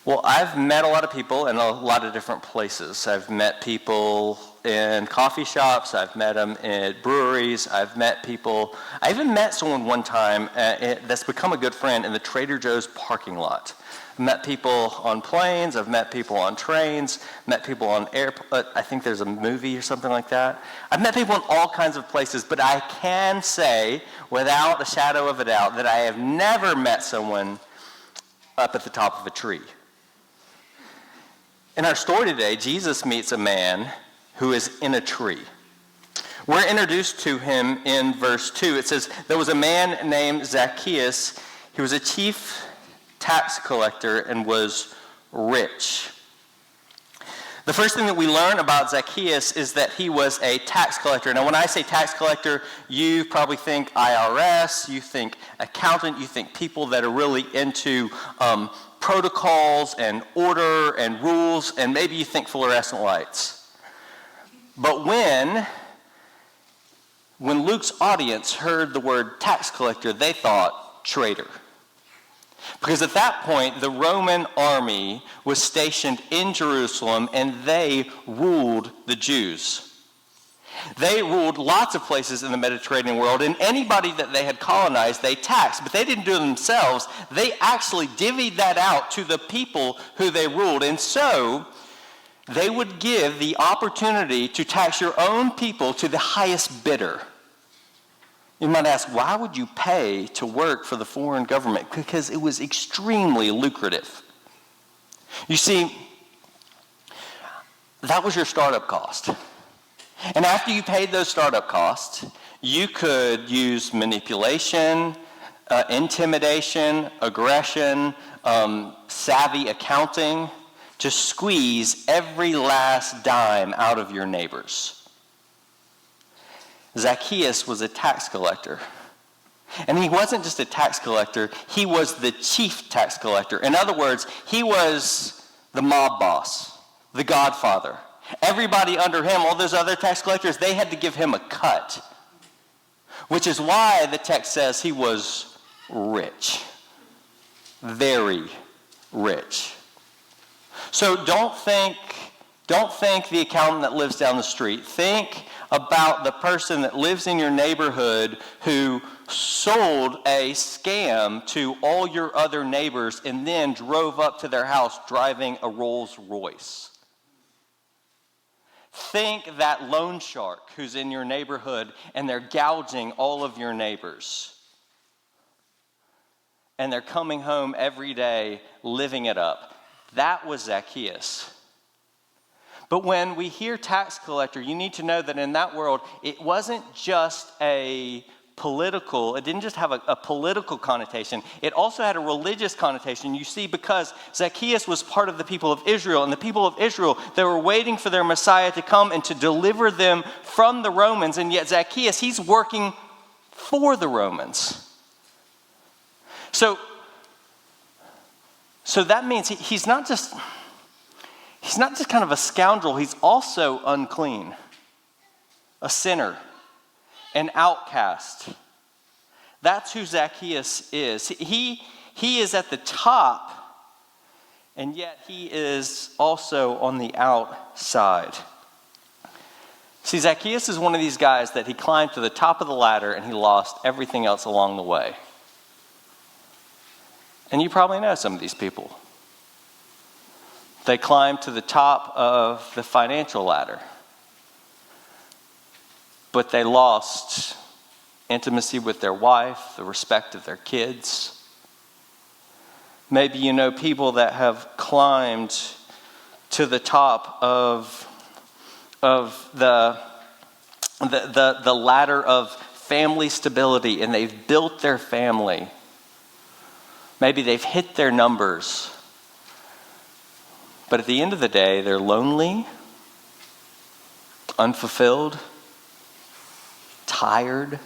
Well, I've met a lot of people in a lot of different places. I've met people in coffee shops. I've met them at breweries. I've met people. I even met someone one time that's become a good friend in the Trader Joe's parking lot. I've met people on planes. I've met people on trains. Met people on I think there's a movie or something like that. I've met people in all kinds of places, but I can say without a shadow of a doubt that I have never met someone up at the top of a tree. In our story today, Jesus meets a man who is in a tree. We're introduced to him in verse 2. It says, there was a man named Zacchaeus. He was a chief tax collector and was rich. The first thing that we learn about Zacchaeus is that he was a tax collector. Now, when I say tax collector, you probably think IRS, you think accountant, you think people that are really into protocols and order and rules, and maybe you think fluorescent lights. But when Luke's audience heard the word tax collector, they thought traitor. Because at that point, the Roman army was stationed in Jerusalem, and they ruled the Jews. They ruled lots of places in the Mediterranean world, and anybody that they had colonized, they taxed. But they didn't do it themselves. They actually divvied that out to the people who they ruled. And so, they would give the opportunity to tax your own people to the highest bidder. You might ask, why would you pay to work for the foreign government? Because it was extremely lucrative. You see, that was your startup cost. And after you paid those startup costs, you could use manipulation, intimidation, aggression, savvy accounting to squeeze every last dime out of your neighbors. Zacchaeus was a tax collector. And he wasn't just a tax collector, he was the chief tax collector. In other words, he was the mob boss, the godfather. Everybody under him, all those other tax collectors, they had to give him a cut. Which is why the text says he was rich. Very rich. So don't think the accountant that lives down the street. Think about the person that lives in your neighborhood who sold a scam to all your other neighbors and then drove up to their house driving a Rolls Royce. Think that loan shark who's in your neighborhood and they're gouging all of your neighbors. And they're coming home every day living it up. That was Zacchaeus. But when we hear tax collector, you need to know that in that world, it wasn't just it didn't just have a political connotation. It also had a religious connotation. You see, because Zacchaeus was part of the people of Israel, and the people of Israel, they were waiting for their Messiah to come and to deliver them from the Romans, and yet Zacchaeus, he's working for the Romans. So that means he's not just kind of a scoundrel, he's also unclean, a sinner, an outcast. That's who Zacchaeus is. He is at the top, and yet he is also on the outside. See, Zacchaeus is one of these guys that he climbed to the top of the ladder and he lost everything else along the way. And you probably know some of these people. They climbed to the top of the financial ladder, but they lost intimacy with their wife, the respect of their kids. Maybe you know people that have climbed to the top of the ladder of family stability, and they've built their family. Maybe they've hit their numbers. But at the end of the day, they're lonely, unfulfilled, tired.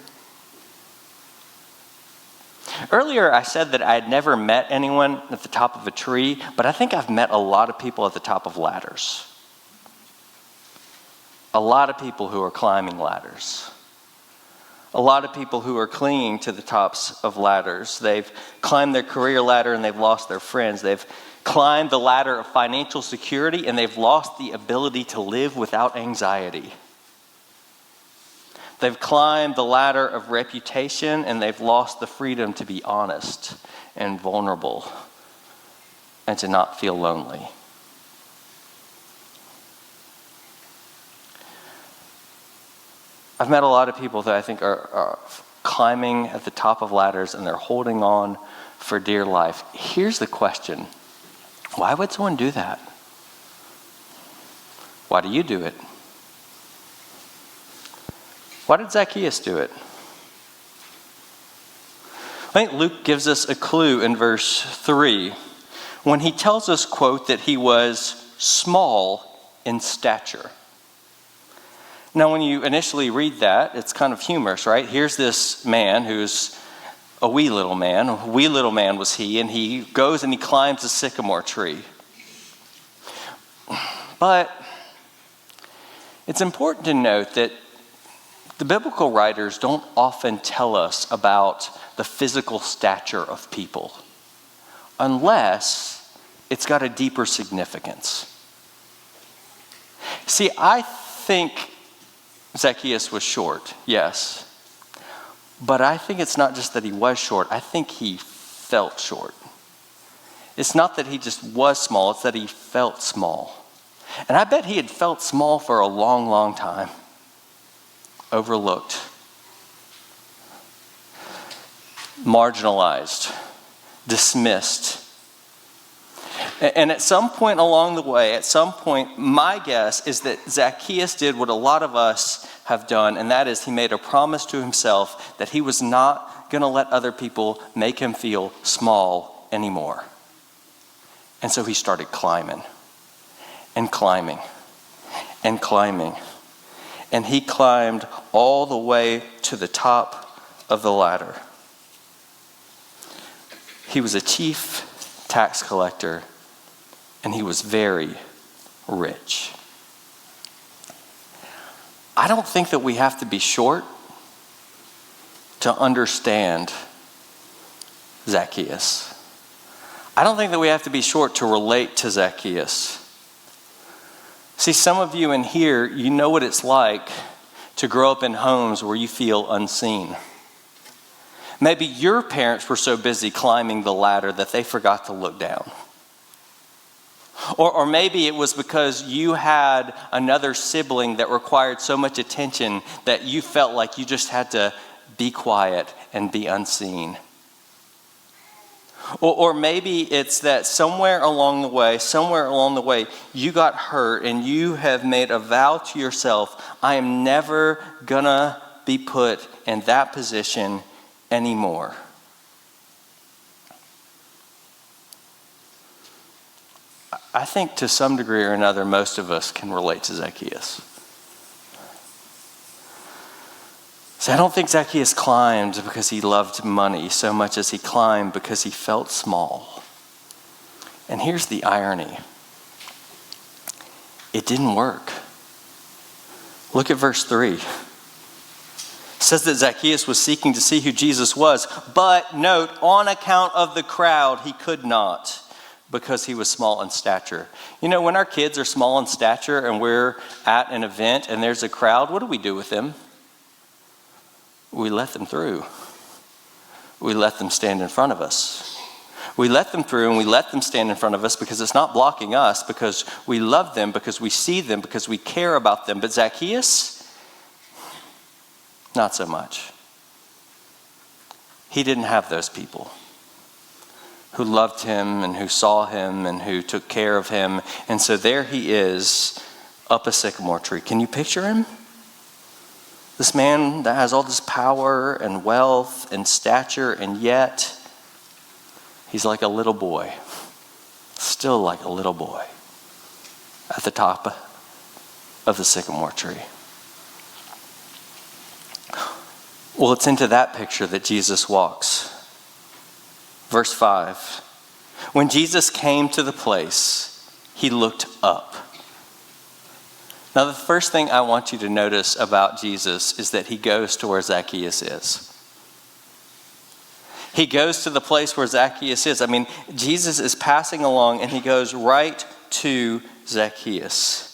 Earlier, I said that I had never met anyone at the top of a tree, but I think I've met a lot of people at the top of ladders. A lot of people who are climbing ladders. A lot of people who are clinging to the tops of ladders. They've climbed their career ladder and they've lost their friends. They've climbed the ladder of financial security, and they've lost the ability to live without anxiety. They've climbed the ladder of reputation, and they've lost the freedom to be honest and vulnerable and to not feel lonely. I've met a lot of people that I think are climbing at the top of ladders, and they're holding on for dear life. Here's the question. Why would someone do that? Why do you do it? Why did Zacchaeus do it? I think Luke gives us a clue in verse 3 when he tells us, quote, that he was small in stature. Now, when you initially read that, it's kind of humorous, right? Here's this man who's a wee little man. A wee little man was he, and he goes and he climbs a sycamore tree. But it's important to note that the biblical writers don't often tell us about the physical stature of people unless it's got a deeper significance. See, I think Zacchaeus was short, yes. But I think it's not just that he was short. I think he felt short. It's not that he just was small. It's that he felt small. And I bet he had felt small for a long, long time. Overlooked. Marginalized. Dismissed. And at some point along the way, my guess is that Zacchaeus did what a lot of us have done, and that is he made a promise to himself that he was not going to let other people make him feel small anymore. And so he started climbing and climbing and climbing. And he climbed all the way to the top of the ladder. He was a chief tax collector, and he was very rich. I don't think that we have to be short to understand Zacchaeus. I don't think that we have to be short to relate to Zacchaeus. See, some of you in here, you know what it's like to grow up in homes where you feel unseen. Maybe your parents were so busy climbing the ladder that they forgot to look down. Or maybe it was because you had another sibling that required so much attention that you felt like you just had to be quiet and be unseen. Or maybe it's that somewhere along the way, you got hurt and you have made a vow to yourself, I am never gonna be put in that position anymore. I think to some degree or another, most of us can relate to Zacchaeus. See, I don't think Zacchaeus climbed because he loved money so much as he climbed because he felt small. And here's the irony. It didn't work. Look at verse 3. It says that Zacchaeus was seeking to see who Jesus was, but note, on account of the crowd, he could not, because he was small in stature. You know, when our kids are small in stature and we're at an event and there's a crowd, what do we do with them? We let them through. We let them stand in front of us. We let them through and we let them stand in front of us because it's not blocking us, because we love them, because we see them, because we care about them. But Zacchaeus, not so much. He didn't have those people who loved him and who saw him and who took care of him. And so there he is up a sycamore tree. Can you picture him? This man that has all this power and wealth and stature, and yet he's like a little boy, still like a little boy at the top of the sycamore tree. Well, it's into that picture that Jesus walks. Verse 5, when Jesus came to the place, he looked up. Now, the first thing I want you to notice about Jesus is that he goes to where Zacchaeus is. He goes to the place where Zacchaeus is. I mean, Jesus is passing along and he goes right to Zacchaeus.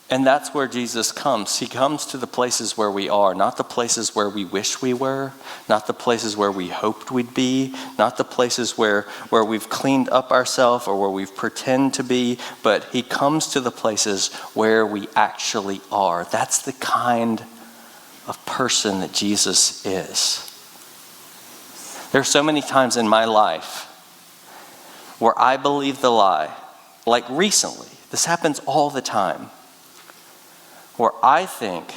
And that's where Jesus comes. He comes to the places where we are, not the places where we wish we were, not the places where we hoped we'd be, not the places where we've cleaned up ourselves or where we've pretend to be, but he comes to the places where we actually are. That's the kind of person that Jesus is. There are so many times in my life where I believe the lie, like recently, this happens all the time, where I think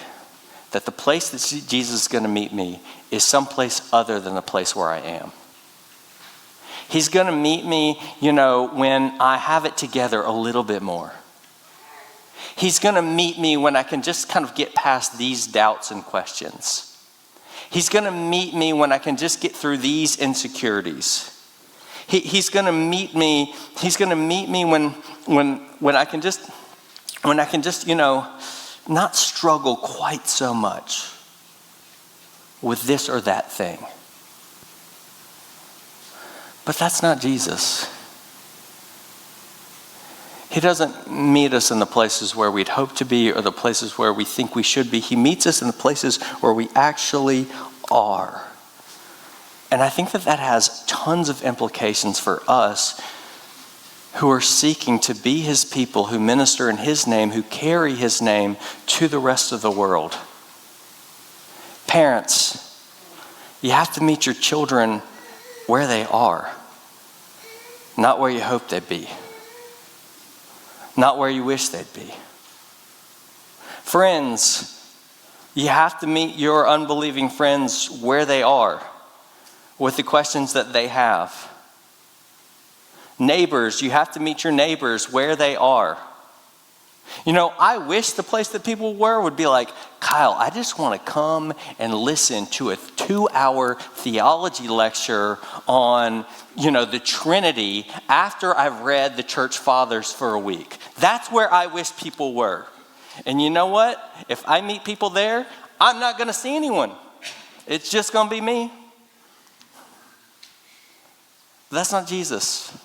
that the place that Jesus is going to meet me is someplace other than the place where I am. He's going to meet me, when I have it together a little bit more. He's going to meet me when I can just kind of get past these doubts and questions. He's going to meet me when I can just get through these insecurities. He's going to meet me. He's going to meet me when I can just not struggle quite so much with this or that thing. But that's not Jesus. He doesn't meet us in the places where we'd hope to be or the places where we think we should be. He meets us in the places where we actually are. And I think that has tons of implications for us who are seeking to be his people, who minister in his name, who carry his name to the rest of the world. Parents, you have to meet your children where they are, not where you hope they'd be, not where you wish they'd be. Friends, you have to meet your unbelieving friends where they are, with the questions that they have. Neighbors, you have to meet your neighbors where they are. I wish the place that people were would be like, Kyle, I just want to come and listen to a 2-hour theology lecture on, the Trinity after I've read the church fathers for a week. That's where I wish people were. And you know what? If I meet people there, I'm not going to see anyone. It's just going to be me. That's not Jesus.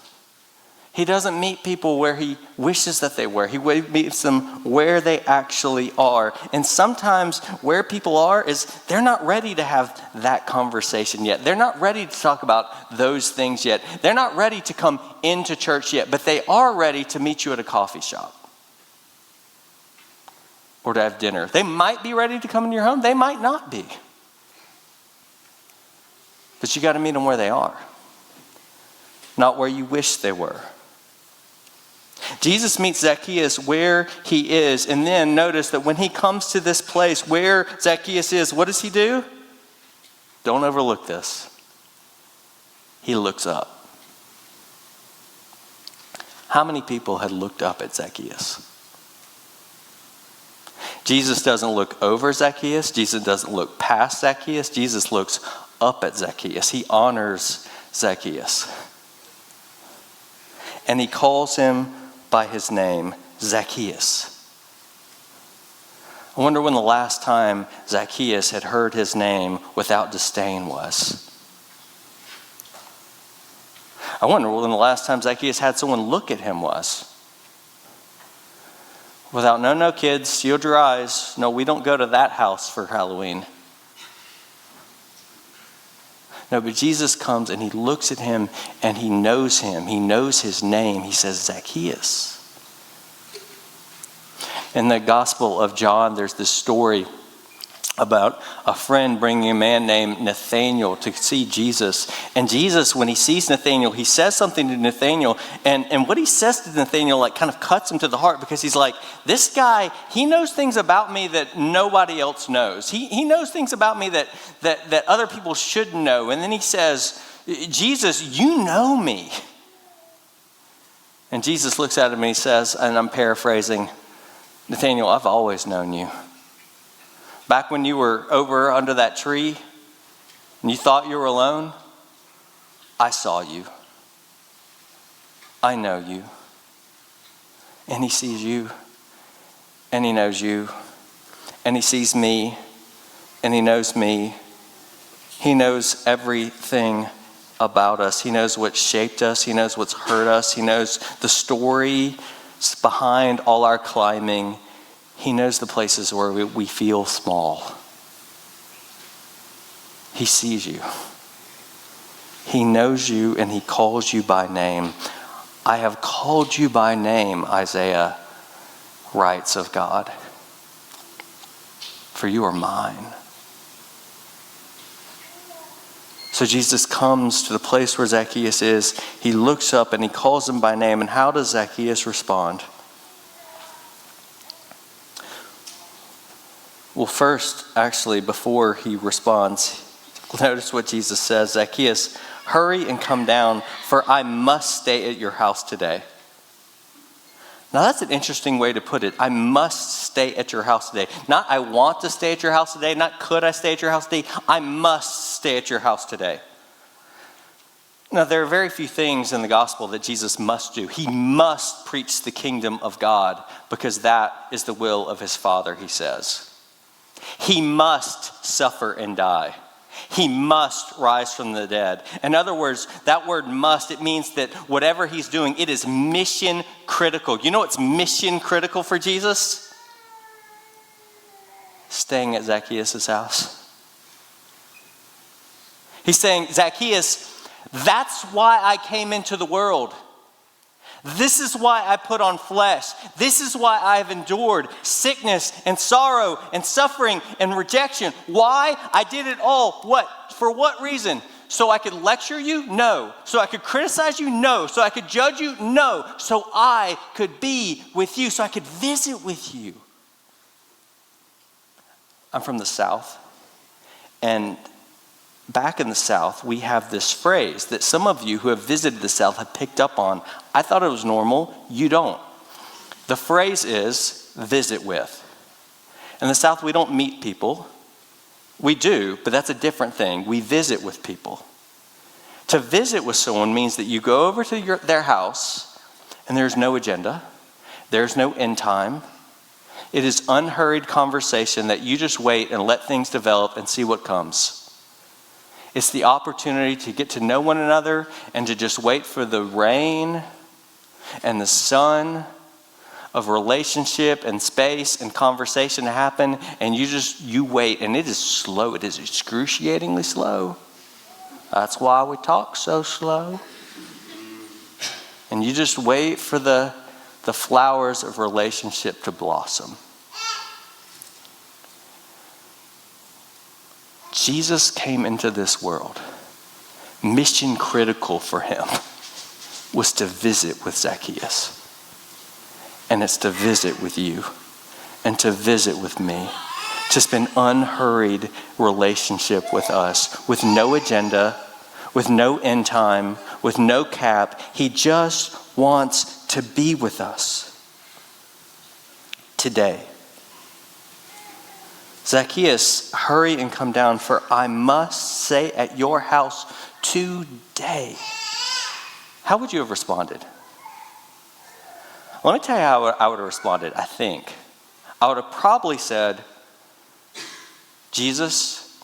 He doesn't meet people where he wishes that they were. He meets them where they actually are. And sometimes where people are is they're not ready to have that conversation yet. They're not ready to talk about those things yet. They're not ready to come into church yet, but they are ready to meet you at a coffee shop or to have dinner. They might be ready to come in your home. They might not be. But you got to meet them where they are, not where you wish they were. Jesus meets Zacchaeus where he is, and then notice that when he comes to this place where Zacchaeus is, what does he do? Don't overlook this. He looks up. How many people had looked up at Zacchaeus? Jesus doesn't look over Zacchaeus. Jesus doesn't look past Zacchaeus. Jesus looks up at Zacchaeus. He honors Zacchaeus. And he calls him by his name, Zacchaeus. I wonder when the last time Zacchaeus had heard his name without disdain was. I wonder when the last time Zacchaeus had someone look at him was. Without, no, kids, shield your eyes. No, we don't go to that house for Halloween. No, but Jesus comes and he looks at him and he knows him. He knows his name. He says, Zacchaeus. In the Gospel of John, there's this story about a friend bringing a man named Nathanael to see Jesus. And Jesus, when he sees Nathanael, he says something to Nathanael. And what he says to Nathanael kind of cuts him to the heart, because he's like, this guy, he knows things about me that nobody else knows. He knows things about me that other people should know. And then he says, Jesus, you know me. And Jesus looks at him and he says, and I'm paraphrasing, Nathanael, I've always known you. Back when you were over under that tree and you thought you were alone, I saw you. I know you. And he sees you. And he knows you. And he sees me. And he knows me. He knows everything about us. He knows what shaped us. He knows what's hurt us. He knows the story behind all our climbing. He knows the places where we feel small. He sees you. He knows you and he calls you by name. I have called you by name, Isaiah writes of God. For you are mine. So Jesus comes to the place where Zacchaeus is. He looks up and he calls him by name. And how does Zacchaeus respond? Well, first, actually, before he responds, notice what Jesus says. Zacchaeus, hurry and come down, for I must stay at your house today. Now that's an interesting way to put it. I must stay at your house today. Not I want to stay at your house today. Not could I stay at your house today. I must stay at your house today. Now there are very few things in the gospel that Jesus must do. He must preach the kingdom of God because that is the will of his Father, he says. He must suffer and die. He must rise from the dead. In other words, that word must, it means that whatever he's doing, it is mission critical. You know what's mission critical for Jesus? Staying at Zacchaeus' house. He's saying, Zacchaeus, that's why I came into the world. This is why I put on flesh. This is why I have endured sickness and sorrow and suffering and rejection. Why? I did it all. What? For what reason? So I could lecture you? No. So I could criticize you? No. So I could judge you? No. So I could be with you. So I could visit with you. I'm from the South. And back in the South, we have this phrase that some of you who have visited the South have picked up on. I thought it was normal. You don't. The phrase is visit with. In the South, we don't meet people. We do, but that's a different thing. We visit with people. To visit with someone means that you go over to their house and there's no agenda. There's no end time. It is unhurried conversation that you just wait and let things develop and see what comes. It's the opportunity to get to know one another and to just wait for the rain and the sun of relationship and space and conversation to happen. And you wait, and it is slow. It is excruciatingly slow. That's why we talk so slow. And you just wait for the flowers of relationship to blossom. Jesus came into this world. Mission critical for him was to visit with Zacchaeus. And it's to visit with you and to visit with me. To spend unhurried relationship with us with no agenda, with no end time, with no cap. He just wants to be with us today. Zacchaeus, hurry and come down, for I must stay at your house today. How would you have responded? Let me tell you how I would have responded, I think. I would have probably said, Jesus,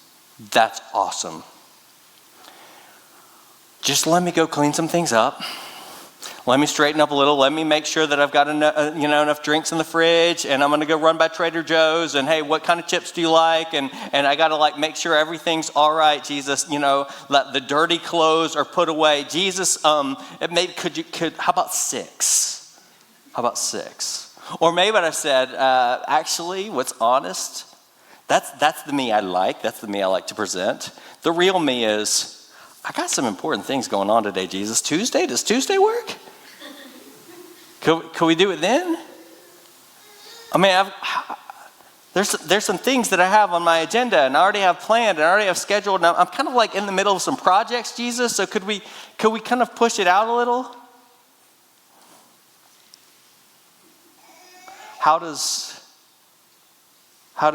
that's awesome. Just let me go clean some things up. Let me straighten up a little. Let me make sure that I've got enough drinks in the fridge, and I'm going to go run by Trader Joe's, and hey, what kind of chips do you like? And I got to make sure everything's all right, Jesus. Let the dirty clothes are put away. Jesus, how about 6? How about 6? Or maybe what I said, actually, what's honest, that's the me I like. That's the me I like to present. The real me is, I got some important things going on today, Jesus. Tuesday? Does Tuesday work? Could we do it then? I mean, there's some things that I have on my agenda, and I already have planned, and I already have scheduled, and I'm kind of in the middle of some projects, Jesus. So could we kind of push it out a little? How does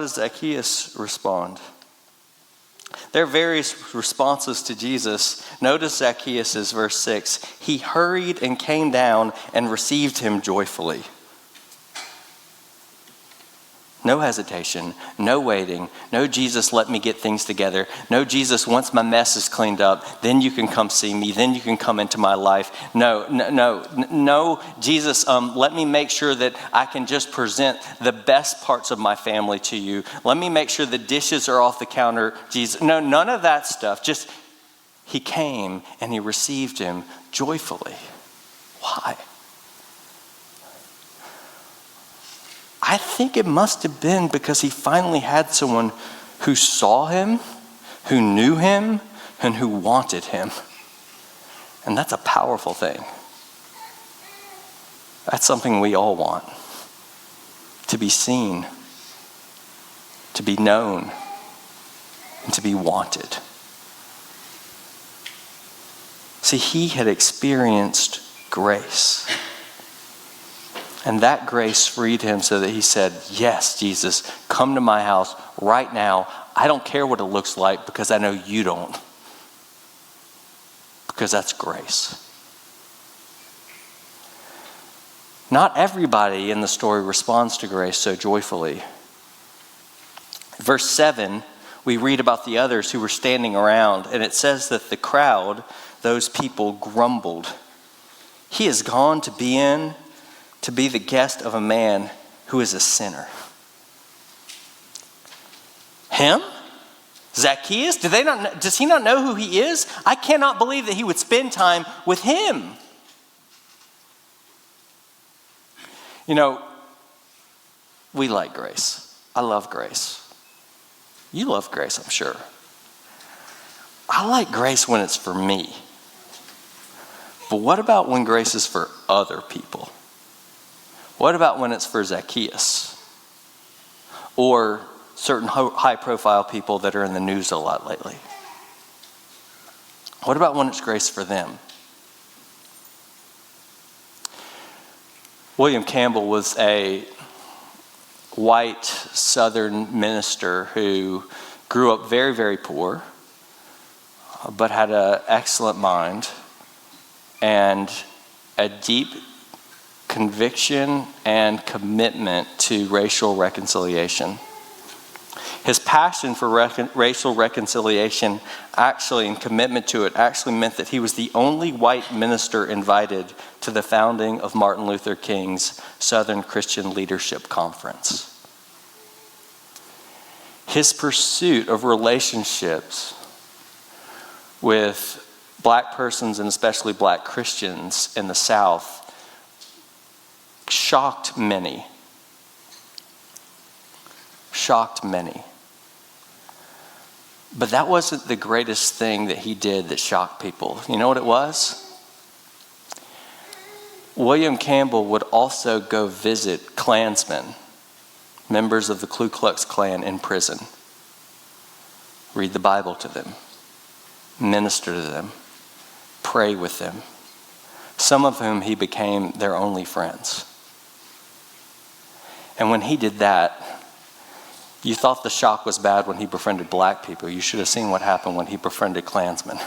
Zacchaeus respond? There are various responses to Jesus. Notice Zacchaeus' verse 6. He hurried and came down and received him joyfully. No hesitation, no waiting, no Jesus, let me get things together. No Jesus, once my mess is cleaned up, then you can come see me, then you can come into my life. No, Jesus, let me make sure that I can just present the best parts of my family to you. Let me make sure the dishes are off the counter, Jesus. No, none of that stuff. Just, he came and he received him joyfully. Why? I think it must have been because he finally had someone who saw him, who knew him, and who wanted him. And that's a powerful thing. That's something we all want. To be seen, to be known, and to be wanted. See, he had experienced grace. And that grace freed him so that he said, yes, Jesus, come to my house right now. I don't care what it looks like because I know you don't. Because that's grace. Not everybody in the story responds to grace so joyfully. Verse 7, we read about the others who were standing around, and it says that the crowd, those people, grumbled. He has gone to be the guest of a man who is a sinner. Him? Zacchaeus? Does he not know who he is? I cannot believe that he would spend time with him. You know, we like grace. I love grace. You love grace, I'm sure. I like grace when it's for me. But what about when grace is for other people? What about when it's for Zacchaeus? Or certain high-profile people that are in the news a lot lately? What about when it's grace for them? William Campbell was a white Southern minister who grew up very, very poor, but had an excellent mind and a deep conviction and commitment to racial reconciliation. His passion for racial reconciliation and commitment to it actually meant that he was the only white minister invited to the founding of Martin Luther King's Southern Christian Leadership Conference. His pursuit of relationships with black persons and especially black Christians in the South shocked many. But that wasn't the greatest thing that he did that shocked people. You know what it was? William Campbell would also go visit Klansmen, members of the Ku Klux Klan in prison, read the Bible to them, minister to them, pray with them, some of whom he became their only friends. And when he did that, you thought the shock was bad when he befriended black people. You should have seen what happened when he befriended Klansmen.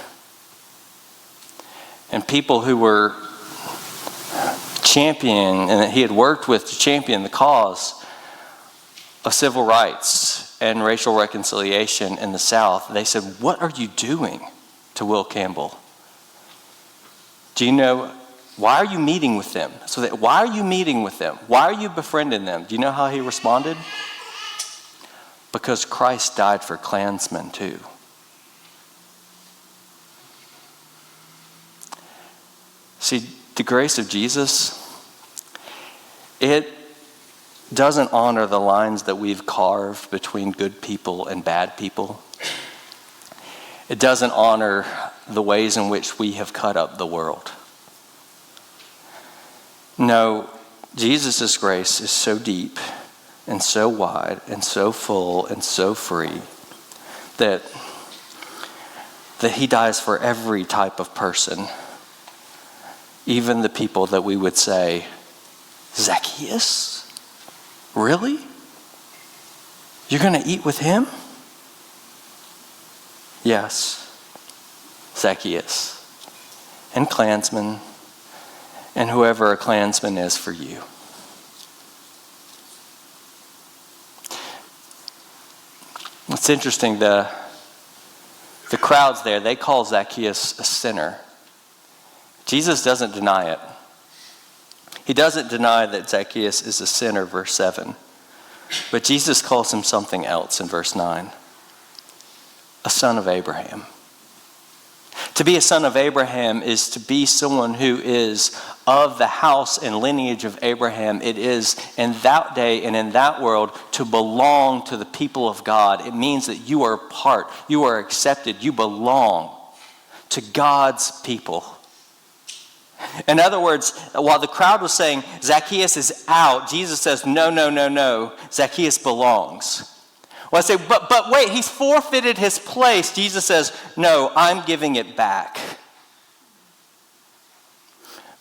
And people who were championing, and that he had worked with to champion the cause of civil rights and racial reconciliation in the South, they said, "What are you doing to Will Campbell? Do you know, why are you meeting with them? Why are you meeting with them? Why are you befriending them?" Do you know how he responded? Because Christ died for Klansmen too. See, the grace of Jesus, it doesn't honor the lines that we've carved between good people and bad people. It doesn't honor the ways in which we have cut up the world. No, Jesus' grace is so deep and so wide and so full and so free that he dies for every type of person, even the people that we would say, "Zacchaeus? Really? You're going to eat with him?" Yes, Zacchaeus and Klansmen and whoever a Klansman is for you. It's interesting, the crowds there, they call Zacchaeus a sinner. Jesus doesn't deny it. He doesn't deny that Zacchaeus is a sinner, verse 7. But Jesus calls him something else in verse 9. A son of Abraham. To be a son of Abraham is to be someone who is of the house and lineage of Abraham. It is in that day and in that world to belong to the people of God. It means that you are part, you are accepted, you belong to God's people. In other words, while the crowd was saying Zacchaeus is out, Jesus says, no, Zacchaeus belongs. Well, I say, but wait, he's forfeited his place. Jesus says, no, I'm giving it back.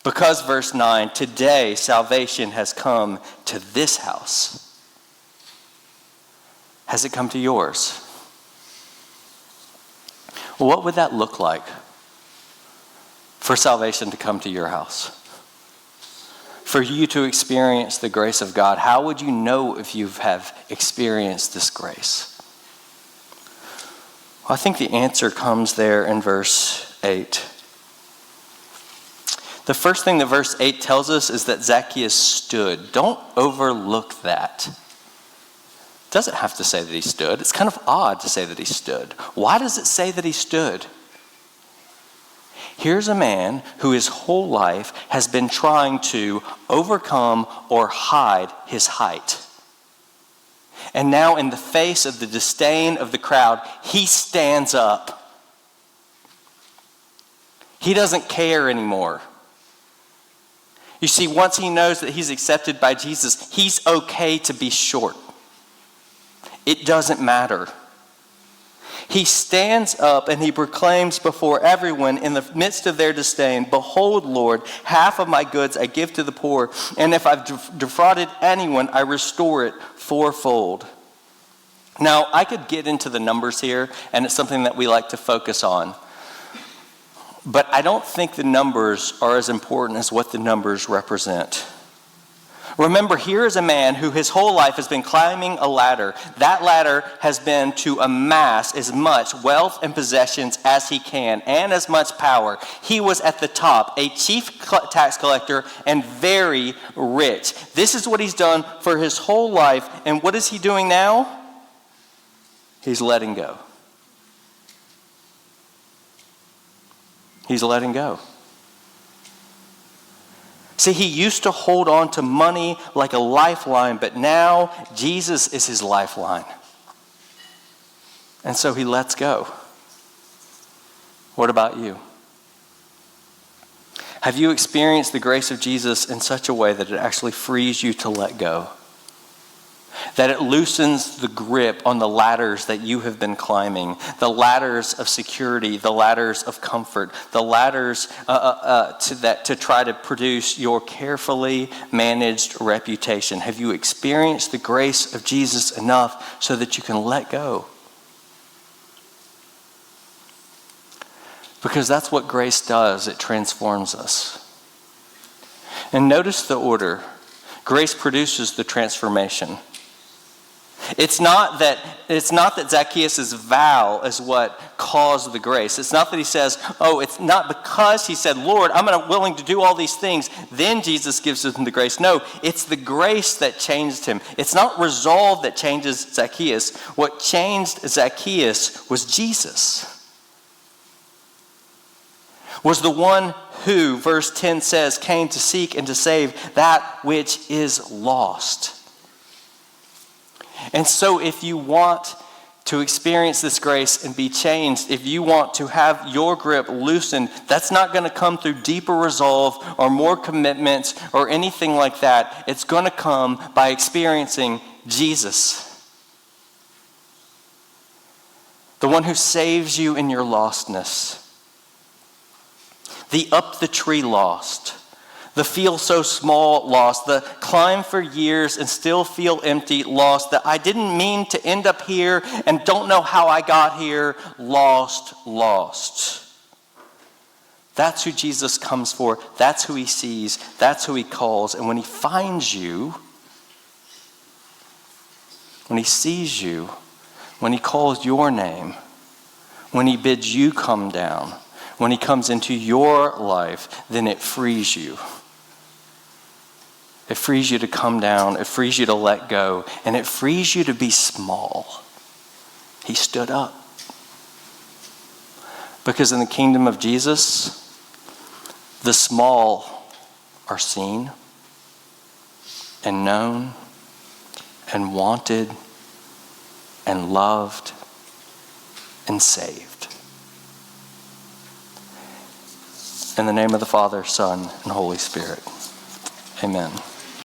Because, verse 9, today salvation has come to this house. Has it come to yours? Well, what would that look like for salvation to come to your house? For you to experience the grace of God, how would you know if you have experienced this grace? Well, I think the answer comes there in verse 8. The first thing that verse 8 tells us is that Zacchaeus stood. Don't overlook that. It doesn't have to say that he stood. It's kind of odd to say that he stood. Why does it say that he stood? Here's a man who his whole life has been trying to overcome or hide his height. And now in the face of the disdain of the crowd, he stands up. He doesn't care anymore. You see, once he knows that he's accepted by Jesus, he's okay to be short. It doesn't matter. He stands up and he proclaims before everyone in the midst of their disdain, behold, Lord, half of my goods I give to the poor, and if I've defrauded anyone, I restore it fourfold. Now, I could get into the numbers here, and it's something that we like to focus on. But I don't think the numbers are as important as what the numbers represent. Remember, here is a man who his whole life has been climbing a ladder. That ladder has been to amass as much wealth and possessions as he can, and as much power. He was at the top, a chief tax collector and very rich. This is what he's done for his whole life. And what is he doing now? He's letting go. He's letting go. See, he used to hold on to money like a lifeline, but now Jesus is his lifeline. And so he lets go. What about you? Have you experienced the grace of Jesus in such a way that it actually frees you to let go? That it loosens the grip on the ladders that you have been climbing, the ladders of security, the ladders of comfort, the ladders to try to produce your carefully managed reputation. Have you experienced the grace of Jesus enough so that you can let go? Because that's what grace does. It transforms us. And notice the order. Grace produces the transformation. It's not that Zacchaeus' vow is what caused the grace. It's not that he says, it's not because he said, Lord, I'm willing to do all these things, then Jesus gives him the grace. No, it's the grace that changed him. It's not resolve that changes Zacchaeus. What changed Zacchaeus was Jesus. Was the one who, verse 10 says, came to seek and to save that which is lost. And so if you want to experience this grace and be changed, if you want to have your grip loosened, that's not going to come through deeper resolve or more commitment or anything like that. It's going to come by experiencing Jesus. The one who saves you in your lostness. The up the tree lost. The feel so small lost, the climb for years and still feel empty lost, that I didn't mean to end up here and don't know how I got here lost. That's who Jesus comes for. That's who he sees. That's who he calls. And when he finds you, when he sees you, when he calls your name, when he bids you come down, when he comes into your life, then it frees you. It frees you to come down. It frees you to let go. And it frees you to be small. He stood up. Because in the kingdom of Jesus, the small are seen and known and wanted and loved and saved. In the name of the Father, Son, and Holy Spirit. Amen.